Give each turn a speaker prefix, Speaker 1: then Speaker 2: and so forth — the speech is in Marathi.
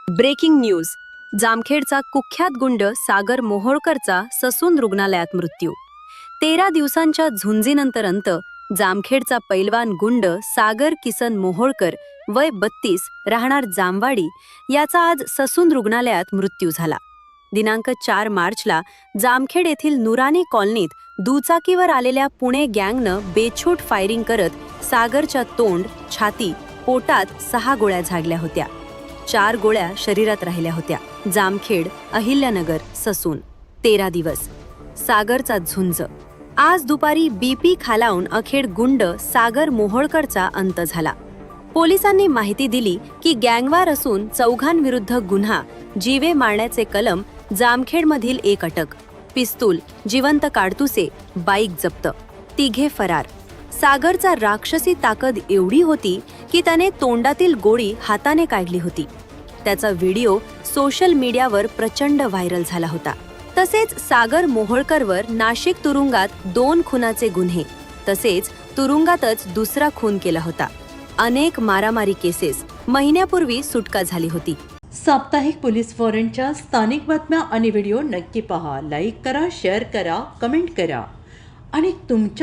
Speaker 1: Breaking news. जामखेडचा कुख्यात गुंड सागर मोहोळकरचा ससून रुग्णालयात मृत्यू. 13 दिवसांच्या झुंजीनंतर जामखेडचा पैलवान गुंड सागर किसन मोहोळकर वय 32 राहणार जामवाडी याचा आज ससून रुग्णालयात मृत्यू झाला. दिनांक 4 मार्चला जामखेड येथील नुरानी कॉलनीत दुचाकीवर आलेल्या पुणे गँगनं बेछूट फायरिंग करत सागरच्या तोंड, छाती, पोटात 6 गोळ्या झाडल्या होत्या. 4 गोळ्या शरीरात राहिल्या होत्या. जामखेड, अहिल्यानगर, ससून 13 दिवस सागरचा झुंज. आज दुपारी बीपी खालावून अखेर गुंड सागर मोहोळकरचा अंत झाला. पोलिसांनी माहिती दिली की गँगवार असून चौघांविरुद्ध गुन्हा, जीवे मारण्याचे कलम, जामखेडमधील 1 अटक, पिस्तूल, जिवंत काडतुसे, बाईक जप्त, 3 फरार. सागरचा राक्षसी ताकद एवढी होती की त्याने तोंडातील गोळी हाताने काढली होती. त्याचा व्हिडिओ सोशल मीडियावर प्रचंड व्हायरल झाला होता. तसेच सागर मोहोळकरवर नाशिक तुरुंगात 2 खुनाचे गुन्हे तसेच तुरुंगातच दुसरा खून केला होता. अनेक मारामारी केसेस, महिन्यापूर्वी सुटका झाली होती.
Speaker 2: साप्ताहिक पोलीस वॉरंटच्या स्थानिक बातम्या आणि व्हिडिओ नक्की पहा. लाईक करा, शेअर करा, कमेंट करा आणि तुमच्या